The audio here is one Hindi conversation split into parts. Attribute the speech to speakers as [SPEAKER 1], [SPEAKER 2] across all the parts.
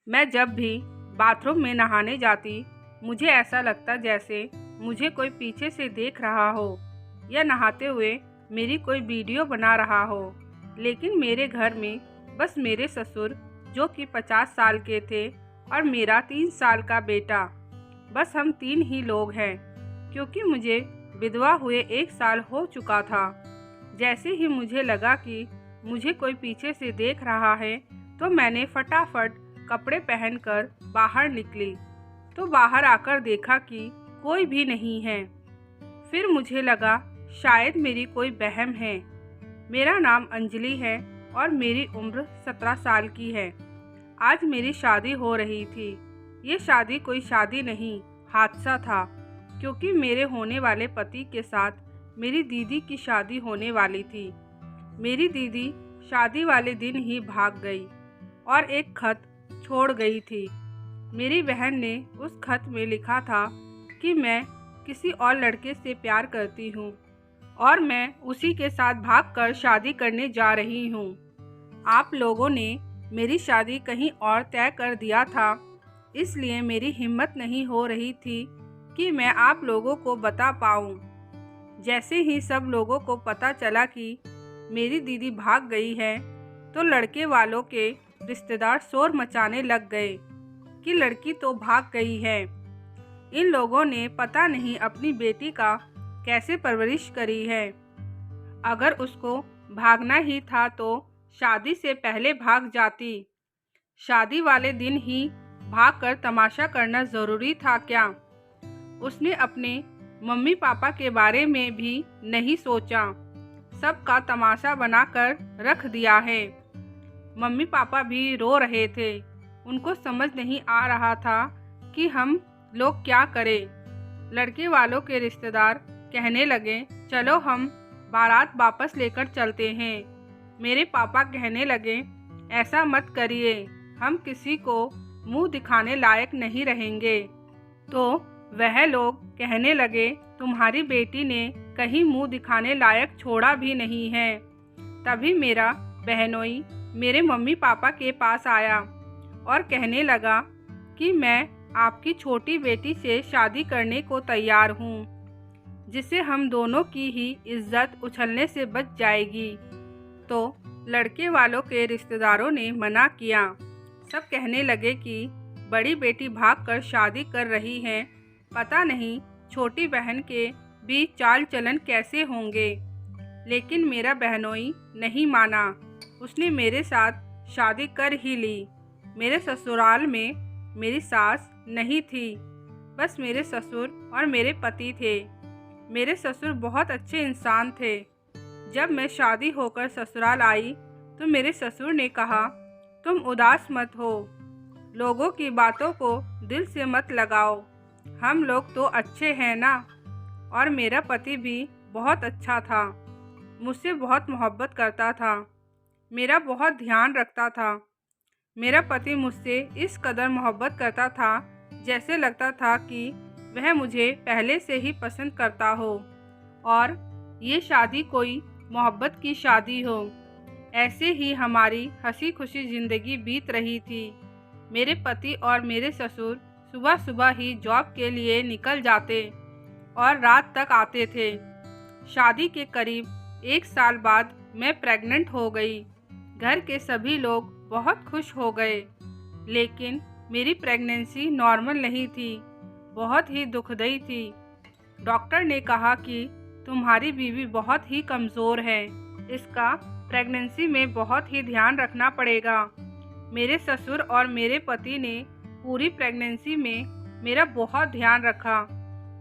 [SPEAKER 1] मैं जब भी बाथरूम में नहाने जाती मुझे ऐसा लगता जैसे मुझे कोई पीछे से देख रहा हो या नहाते हुए मेरी कोई वीडियो बना रहा हो। लेकिन मेरे घर में बस मेरे ससुर जो कि 50 साल के थे और मेरा 3 साल का बेटा, बस हम 3 ही लोग हैं। क्योंकि मुझे विधवा हुए 1 साल हो चुका था। जैसे ही मुझे लगा कि मुझे कोई पीछे से देख रहा है तो मैंने फटाफट कपड़े पहनकर बाहर निकली। तो बाहर आकर देखा कि कोई भी नहीं है। फिर मुझे लगा शायद मेरी कोई बहन है। मेरा नाम अंजलि है और मेरी उम्र 17 साल की है। आज मेरी शादी हो रही थी। ये शादी कोई शादी नहीं, हादसा था। क्योंकि मेरे होने वाले पति के साथ मेरी दीदी की शादी होने वाली थी। मेरी दीदी शादी वाले दिन ही भाग गई और एक खत छोड़ गई थी। मेरी बहन ने उस खत में लिखा था कि मैं किसी और लड़के से प्यार करती हूँ और मैं उसी के साथ भागकर शादी करने जा रही हूँ। आप लोगों ने मेरी शादी कहीं और तय कर दिया था, इसलिए मेरी हिम्मत नहीं हो रही थी कि मैं आप लोगों को बता पाऊँ। जैसे ही सब लोगों को पता चला कि मेरी दीदी भाग गई है तो लड़के वालों के रिश्तेदार शोर मचाने लग गए कि लड़की तो भाग गई है। इन लोगों ने पता नहीं अपनी बेटी का कैसे परवरिश करी है। अगर उसको भागना ही था तो शादी से पहले भाग जाती। शादी वाले दिन ही भागकर तमाशा करना ज़रूरी था क्या? उसने अपने मम्मी पापा के बारे में भी नहीं सोचा। सबका तमाशा बनाकर रख दिया है। मम्मी पापा भी रो रहे थे। उनको समझ नहीं आ रहा था कि हम लोग क्या करें। लड़के वालों के रिश्तेदार कहने लगे, चलो हम बारात वापस लेकर चलते हैं। मेरे पापा कहने लगे, ऐसा मत करिए, हम किसी को मुंह दिखाने लायक नहीं रहेंगे। तो वह लोग कहने लगे, तुम्हारी बेटी ने कहीं मुंह दिखाने लायक छोड़ा भी नहीं है। तभी मेरा बहनोई मेरे मम्मी पापा के पास आया और कहने लगा कि मैं आपकी छोटी बेटी से शादी करने को तैयार हूँ, जिससे हम दोनों की ही इज्जत उछलने से बच जाएगी। तो लड़के वालों के रिश्तेदारों ने मना किया। सब कहने लगे कि बड़ी बेटी भागकर शादी कर रही है, पता नहीं छोटी बहन के बीच चाल चलन कैसे होंगे। लेकिन मेरा बहनोई नहीं माना। उसने मेरे साथ शादी कर ही ली। मेरे ससुराल में मेरी सास नहीं थी, बस मेरे ससुर और मेरे पति थे। मेरे ससुर बहुत अच्छे इंसान थे। जब मैं शादी होकर ससुराल आई तो मेरे ससुर ने कहा, तुम उदास मत हो, लोगों की बातों को दिल से मत लगाओ, हम लोग तो अच्छे हैं ना। और मेरा पति भी बहुत अच्छा था, मुझसे बहुत मोहब्बत करता था, मेरा बहुत ध्यान रखता था। मेरा पति मुझसे इस कदर मोहब्बत करता था जैसे लगता था कि वह मुझे पहले से ही पसंद करता हो और ये शादी कोई मोहब्बत की शादी हो। ऐसे ही हमारी हंसी खुशी ज़िंदगी बीत रही थी। मेरे पति और मेरे ससुर सुबह सुबह ही जॉब के लिए निकल जाते और रात तक आते थे। शादी के करीब 1 साल बाद मैं प्रेग्नेंट हो गई। घर के सभी लोग बहुत खुश हो गए, लेकिन मेरी प्रेगनेंसी नॉर्मल नहीं थी, बहुत ही दुखदाई थी। डॉक्टर ने कहा कि तुम्हारी बीवी बहुत ही कमज़ोर है, इसका प्रेगनेंसी में बहुत ही ध्यान रखना पड़ेगा। मेरे ससुर और मेरे पति ने पूरी प्रेगनेंसी में मेरा बहुत ध्यान रखा,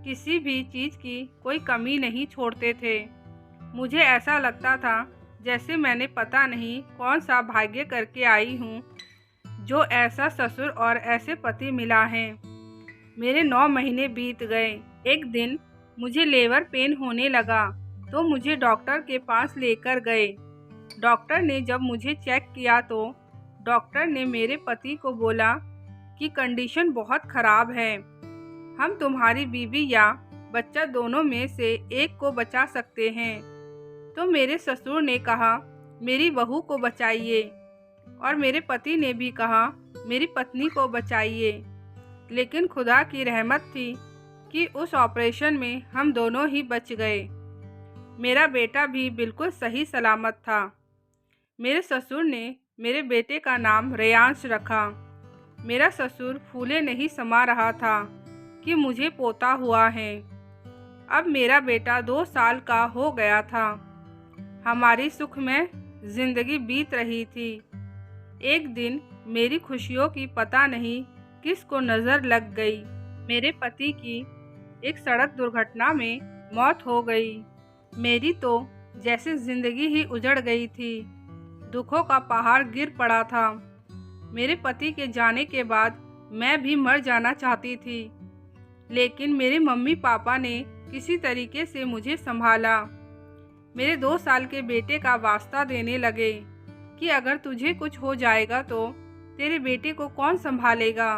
[SPEAKER 1] किसी भी चीज़ की कोई कमी नहीं छोड़ते थे। मुझे ऐसा लगता था जैसे मैंने पता नहीं कौन सा भाग्य करके आई हूँ जो ऐसा ससुर और ऐसे पति मिला है। मेरे 9 महीने बीत गए। एक दिन मुझे लेबर पेन होने लगा तो मुझे डॉक्टर के पास लेकर गए। डॉक्टर ने जब मुझे चेक किया तो डॉक्टर ने मेरे पति को बोला कि कंडीशन बहुत ख़राब है, हम तुम्हारी बीवी या बच्चा दोनों में से एक को बचा सकते हैं। तो मेरे ससुर ने कहा, मेरी बहू को बचाइए, और मेरे पति ने भी कहा, मेरी पत्नी को बचाइए। लेकिन खुदा की रहमत थी कि उस ऑपरेशन में हम दोनों ही बच गए। मेरा बेटा भी बिल्कुल सही सलामत था। मेरे ससुर ने मेरे बेटे का नाम रेयांश रखा। मेरा ससुर फूले नहीं समा रहा था कि मुझे पोता हुआ है। अब मेरा बेटा 2 साल का हो गया था। हमारी सुखमय जिंदगी बीत रही थी। एक दिन मेरी खुशियों की पता नहीं किसको नज़र लग गई। मेरे पति की एक सड़क दुर्घटना में मौत हो गई। मेरी तो जैसे जिंदगी ही उजड़ गई थी। दुखों का पहाड़ गिर पड़ा था। मेरे पति के जाने के बाद मैं भी मर जाना चाहती थी, लेकिन मेरे मम्मी पापा ने किसी तरीके से मुझे संभाला। मेरे 2 साल के बेटे का वास्ता देने लगे कि अगर तुझे कुछ हो जाएगा तो तेरे बेटे को कौन संभालेगा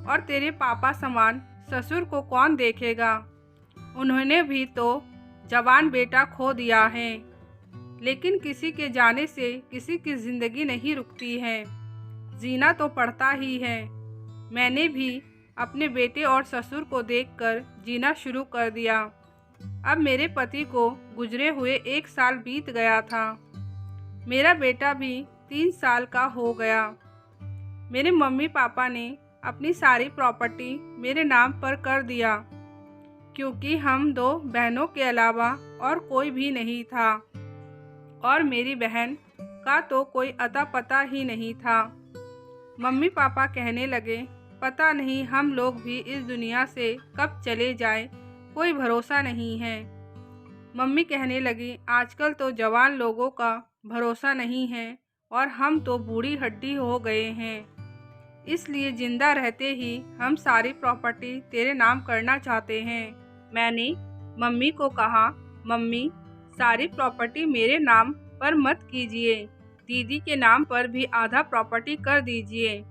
[SPEAKER 1] और तेरे पापा समान ससुर को कौन देखेगा। उन्होंने भी तो जवान बेटा खो दिया है। लेकिन किसी के जाने से किसी की ज़िंदगी नहीं रुकती है, जीना तो पड़ता ही है। मैंने भी अपने बेटे और ससुर को देखकर जीना शुरू कर दिया। अब मेरे पति को गुजरे हुए 1 साल बीत गया था। मेरा बेटा भी 3 साल का हो गया। मेरे मम्मी पापा ने अपनी सारी प्रॉपर्टी मेरे नाम पर कर दिया, क्योंकि हम 2 बहनों के अलावा और कोई भी नहीं था और मेरी बहन का तो कोई अता पता ही नहीं था। मम्मी पापा कहने लगे, पता नहीं हम लोग भी इस दुनिया से कब चले जाएं, कोई भरोसा नहीं है। मम्मी कहने लगी, आजकल तो जवान लोगों का भरोसा नहीं है और हम तो बूढ़ी हड्डी हो गए हैं, इसलिए जिंदा रहते ही हम सारी प्रॉपर्टी तेरे नाम करना चाहते हैं। मैंने मम्मी को कहा, मम्मी सारी प्रॉपर्टी मेरे नाम पर मत कीजिए, दीदी के नाम पर भी आधा प्रॉपर्टी कर दीजिए।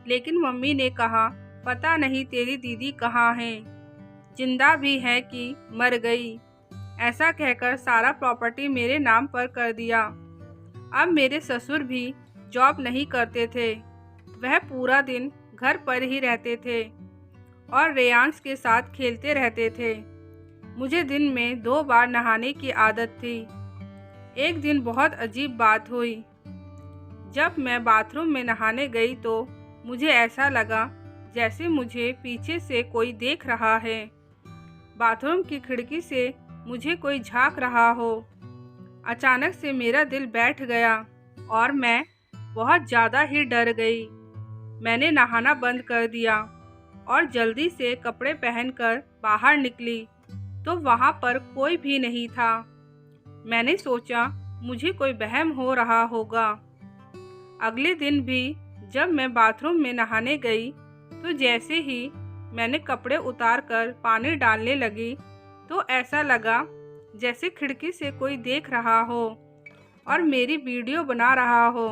[SPEAKER 1] लेकिन मम्मी ने कहा, पता नहीं तेरी दीदी कहाँ है, जिंदा भी है कि मर गई। ऐसा कहकर सारा प्रॉपर्टी मेरे नाम पर कर दिया। अब मेरे ससुर भी जॉब नहीं करते थे, वह पूरा दिन घर पर ही रहते थे और रेयांश के साथ खेलते रहते थे। मुझे दिन में 2 बार नहाने की आदत थी। एक दिन बहुत अजीब बात हुई। जब मैं बाथरूम में नहाने गई तो मुझे ऐसा लगा जैसे मुझे पीछे से कोई देख रहा है। बाथरूम की खिड़की से मुझे कोई झांक रहा हो। अचानक से मेरा दिल बैठ गया और मैं बहुत ज़्यादा ही डर गई। मैंने नहाना बंद कर दिया और जल्दी से कपड़े पहनकर बाहर निकली तो वहाँ पर कोई भी नहीं था। मैंने सोचा मुझे कोई वहम हो रहा होगा। अगले दिन भी जब मैं बाथरूम में नहाने गई तो जैसे ही मैंने कपड़े उतार कर पानी डालने लगी तो ऐसा लगा जैसे खिड़की से कोई देख रहा हो और मेरी वीडियो बना रहा हो।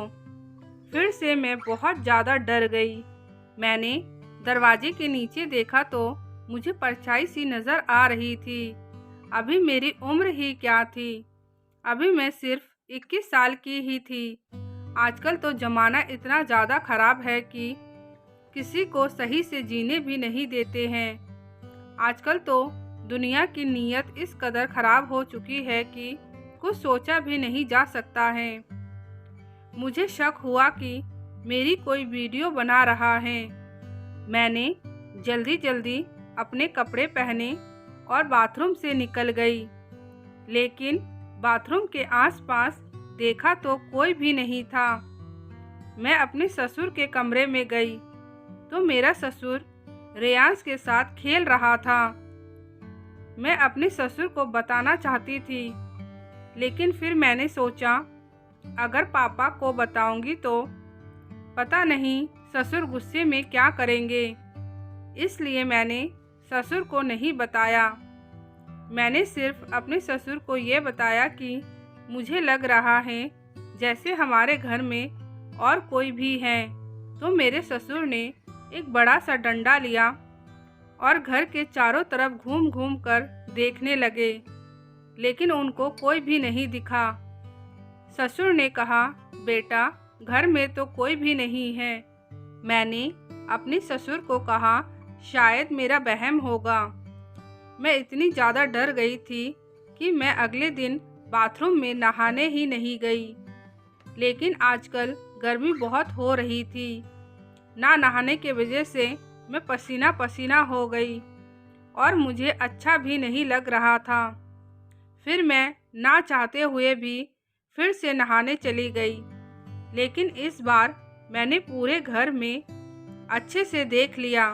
[SPEAKER 1] फिर से मैं बहुत ज़्यादा डर गई। मैंने दरवाजे के नीचे देखा तो मुझे परछाई सी नज़र आ रही थी। अभी मेरी उम्र ही क्या थी, अभी मैं सिर्फ 21 साल की ही थी। आजकल तो ज़माना इतना ज़्यादा ख़राब है कि किसी को सही से जीने भी नहीं देते हैं। आजकल तो दुनिया की नीयत इस कदर ख़राब हो चुकी है कि कुछ सोचा भी नहीं जा सकता है। मुझे शक हुआ कि मेरी कोई वीडियो बना रहा है। मैंने जल्दी जल्दी अपने कपड़े पहने और बाथरूम से निकल गई, लेकिन बाथरूम के आसपास देखा तो कोई भी नहीं था। मैं अपने ससुर के कमरे में गई तो मेरा ससुर रेयांश के साथ खेल रहा था। मैं अपने ससुर को बताना चाहती थी, लेकिन फिर मैंने सोचा अगर पापा को बताऊंगी तो पता नहीं ससुर गुस्से में क्या करेंगे, इसलिए मैंने ससुर को नहीं बताया। मैंने सिर्फ अपने ससुर को ये बताया कि मुझे लग रहा है जैसे हमारे घर में और कोई भी है। तो मेरे ससुर ने एक बड़ा सा डंडा लिया और घर के चारों तरफ घूम घूम कर देखने लगे, लेकिन उनको कोई भी नहीं दिखा। ससुर ने कहा, बेटा घर में तो कोई भी नहीं है, मैंने अपने ससुर को कहा, शायद मेरा वहम होगा। मैं इतनी ज़्यादा डर गई थी कि मैं अगले दिन बाथरूम में नहाने ही नहीं गई। लेकिन आजकल गर्मी बहुत हो रही थी। ना नहाने की वजह से मैं पसीना पसीना हो गई और मुझे अच्छा भी नहीं लग रहा था। फिर मैं ना चाहते हुए भी फिर से नहाने चली गई। लेकिन इस बार मैंने पूरे घर में अच्छे से देख लिया,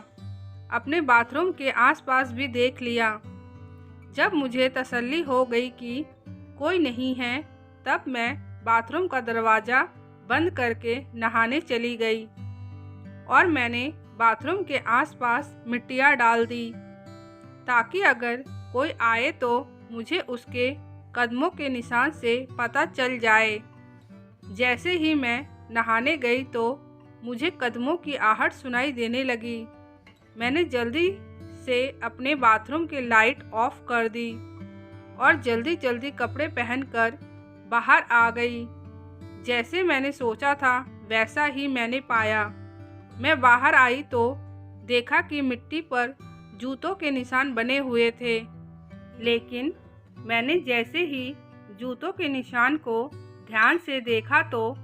[SPEAKER 1] अपने बाथरूम के आसपास भी देख लिया। जब मुझे तसल्ली हो गई कि कोई नहीं है, तब मैं बाथरूम का दरवाज़ा बंद करके नहाने चली गई और मैंने बाथरूम के आसपास मिट्टियाँ डाल दी ताकि अगर कोई आए तो मुझे उसके कदमों के निशान से पता चल जाए। जैसे ही मैं नहाने गई तो मुझे कदमों की आहट सुनाई देने लगी। मैंने जल्दी से अपने बाथरूम की लाइट ऑफ कर दी और जल्दी जल्दी कपड़े पहनकर बाहर आ गई। जैसे मैंने सोचा था वैसा ही मैंने पाया। मैं बाहर आई तो देखा कि मिट्टी पर जूतों के निशान बने हुए थे। लेकिन मैंने जैसे ही जूतों के निशान को ध्यान से देखा तो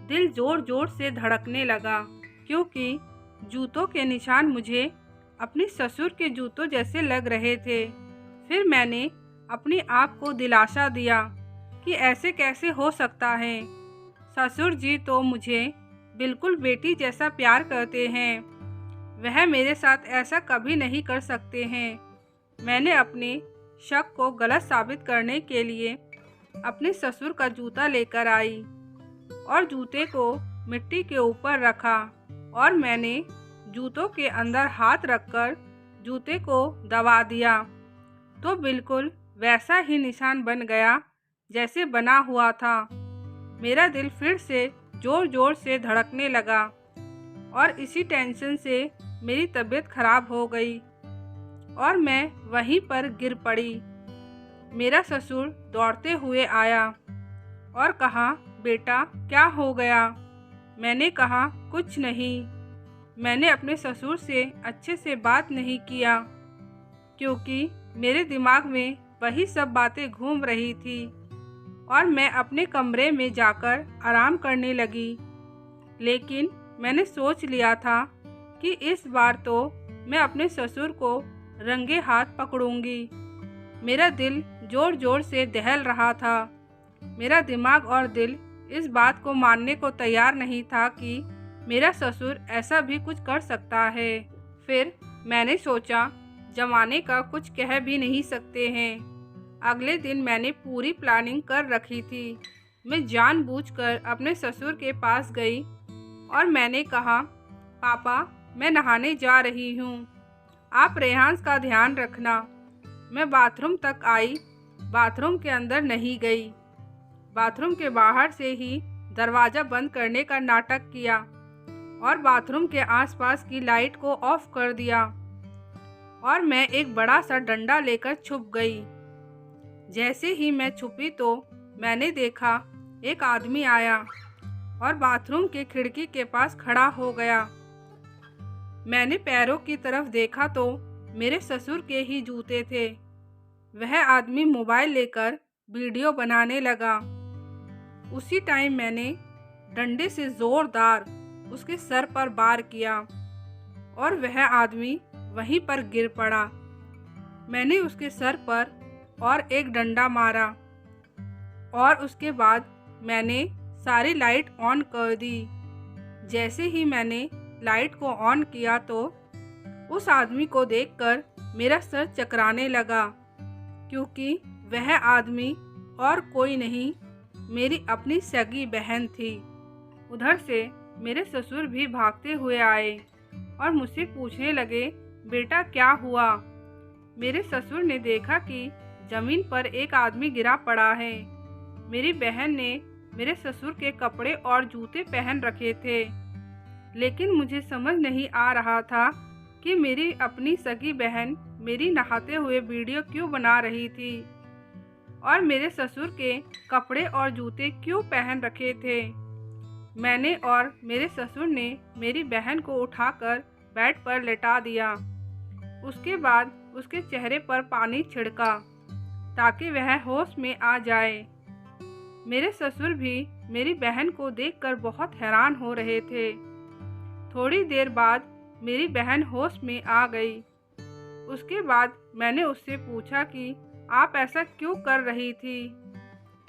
[SPEAKER 1] दिल जोर जोर से धड़कने लगा, क्योंकि जूतों के निशान मुझे अपने ससुर के जूतों जैसे लग रहे थे। फिर मैंने अपने आप को दिलासा दिया कि ऐसे कैसे हो सकता है। ससुर जी तो मुझे बिल्कुल बेटी जैसा प्यार करते हैं, वह मेरे साथ ऐसा कभी नहीं कर सकते हैं। मैंने अपने शक को गलत साबित करने के लिए अपने ससुर का जूता लेकर आई और जूते को मिट्टी के ऊपर रखा और मैंने जूतों के अंदर हाथ रखकर जूते को दबा दिया तो बिल्कुल वैसा ही निशान बन गया जैसे बना हुआ था। मेरा दिल फिर से जोर जोर से धड़कने लगा और इसी टेंशन से मेरी तबीयत खराब हो गई और मैं वहीं पर गिर पड़ी। मेरा ससुर दौड़ते हुए आया और कहा, बेटा क्या हो गया? मैंने कहा, कुछ नहीं। मैंने अपने ससुर से अच्छे से बात नहीं किया क्योंकि मेरे दिमाग में वही सब बातें घूम रही थी और मैं अपने कमरे में जाकर आराम करने लगी। लेकिन मैंने सोच लिया था कि इस बार तो मैं अपने ससुर को रंगे हाथ पकड़ूंगी। मेरा दिल जोर जोर से दहल रहा था। मेरा दिमाग और दिल इस बात को मानने को तैयार नहीं था कि मेरा ससुर ऐसा भी कुछ कर सकता है। फिर मैंने सोचा, जमाने का कुछ कह भी नहीं सकते हैं। अगले दिन मैंने पूरी प्लानिंग कर रखी थी। मैं जानबूझकर अपने ससुर के पास गई और मैंने कहा, पापा मैं नहाने जा रही हूँ, आप रेहान का ध्यान रखना। मैं बाथरूम तक आई, बाथरूम के अंदर नहीं गई। बाथरूम के बाहर से ही दरवाज़ा बंद करने का नाटक किया और बाथरूम के आसपास की लाइट को ऑफ कर दिया और मैं एक बड़ा सा डंडा लेकर छुप गई। जैसे ही मैं छुपी तो मैंने देखा एक आदमी आया और बाथरूम के खिड़की के पास खड़ा हो गया। मैंने पैरों की तरफ देखा तो मेरे ससुर के ही जूते थे। वह आदमी मोबाइल लेकर वीडियो बनाने लगा। उसी टाइम मैंने डंडे से ज़ोरदार उसके सर पर वार किया और वह आदमी वहीं पर गिर पड़ा। मैंने उसके सर पर और एक डंडा मारा और उसके बाद मैंने सारी लाइट ऑन कर दी। जैसे ही मैंने लाइट को ऑन किया तो उस आदमी को देखकर मेरा सर चकराने लगा, क्योंकि वह आदमी और कोई नहीं, मेरी अपनी सगी बहन थी। उधर से मेरे ससुर भी भागते हुए आए और मुझसे पूछने लगे, बेटा क्या हुआ? मेरे ससुर ने देखा कि जमीन पर एक आदमी गिरा पड़ा है। मेरी बहन ने मेरे ससुर के कपड़े और जूते पहन रखे थे, लेकिन मुझे समझ नहीं आ रहा था कि मेरी अपनी सगी बहन मेरी नहाते हुए वीडियो क्यों बना रही थी और मेरे ससुर के कपड़े और जूते क्यों पहन रखे थे। मैंने और मेरे ससुर ने मेरी बहन को उठाकर बेड पर लेटा दिया। उसके बाद उसके चेहरे पर पानी छिड़का ताकि वह होश में आ जाए। मेरे ससुर भी मेरी बहन को देखकर बहुत हैरान हो रहे थे। थोड़ी देर बाद मेरी बहन होश में आ गई। उसके बाद मैंने उससे पूछा कि आप ऐसा क्यों कर रही थी?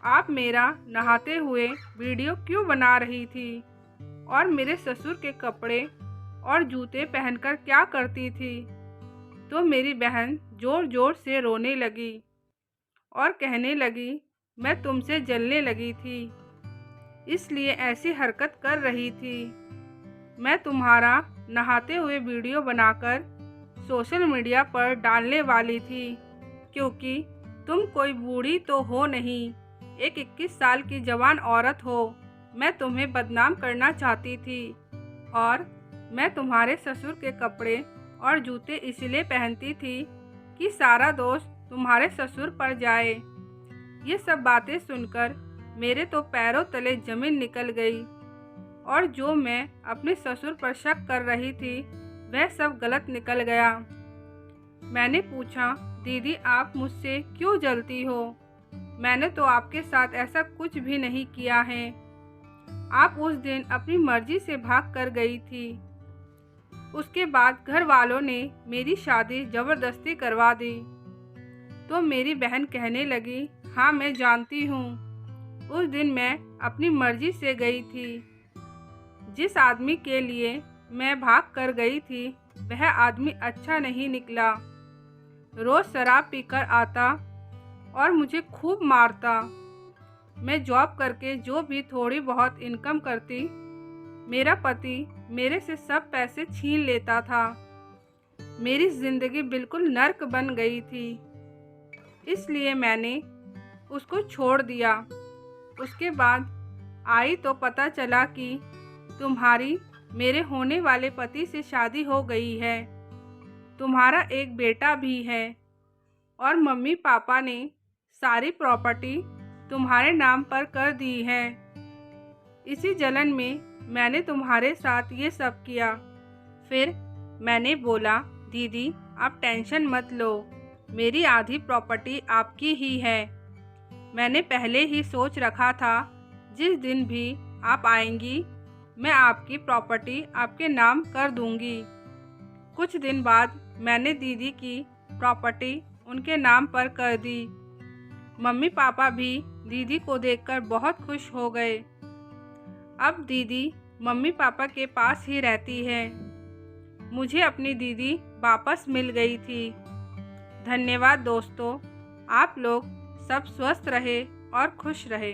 [SPEAKER 1] आप मेरा नहाते हुए वीडियो क्यों बना रही थी? और मेरे ससुर के कपड़े और जूते पहनकर क्या करती थी? तो मेरी बहन ज़ोर ज़ोर से रोने लगी और कहने लगी, मैं तुमसे जलने लगी थी, इसलिए ऐसी हरकत कर रही थी। मैं तुम्हारा नहाते हुए वीडियो बनाकर सोशल मीडिया पर डालने वाली थी, क्योंकि तुम कोई बूढ़ी तो हो नहीं, एक 21 साल की जवान औरत हो। मैं तुम्हें बदनाम करना चाहती थी और मैं तुम्हारे ससुर के कपड़े और जूते इसलिए पहनती थी कि सारा दोष तुम्हारे ससुर पर जाए। ये सब बातें सुनकर मेरे तो पैरों तले जमीन निकल गई और जो मैं अपने ससुर पर शक कर रही थी वह सब गलत निकल गया। मैंने पूछा, दीदी आप मुझसे क्यों जलती हो? मैंने तो आपके साथ ऐसा कुछ भी नहीं किया है। आप उस दिन अपनी मर्जी से भाग कर गई थी। उसके बाद घर वालों ने मेरी शादी ज़बरदस्ती करवा दी। तो मेरी बहन कहने लगी, हाँ मैं जानती हूँ, उस दिन मैं अपनी मर्जी से गई थी। जिस आदमी के लिए मैं भाग कर गई थी वह आदमी अच्छा नहीं निकला। रोज़ शराब पीकर आता और मुझे खूब मारता। मैं जॉब करके जो भी थोड़ी बहुत इनकम करती, मेरा पति मेरे से सब पैसे छीन लेता था। मेरी ज़िंदगी बिल्कुल नर्क बन गई थी, इसलिए मैंने उसको छोड़ दिया। उसके बाद आई तो पता चला कि तुम्हारी मेरे होने वाले पति से शादी हो गई है, तुम्हारा एक बेटा भी है और मम्मी पापा ने सारी प्रॉपर्टी तुम्हारे नाम पर कर दी है। इसी जलन में मैंने तुम्हारे साथ ये सब किया। फिर मैंने बोला, दीदी आप टेंशन मत लो, मेरी आधी प्रॉपर्टी आपकी ही है। मैंने पहले ही सोच रखा था जिस दिन भी आप आएंगी मैं आपकी प्रॉपर्टी आपके नाम कर दूंगी। कुछ दिन बाद मैंने दीदी की प्रॉपर्टी उनके नाम पर कर दी। मम्मी पापा भी दीदी को देखकर बहुत खुश हो गए। अब दीदी मम्मी पापा के पास ही रहती है। मुझे अपनी दीदी वापस मिल गई थी। धन्यवाद दोस्तों, आप लोग सब स्वस्थ रहे और खुश रहे।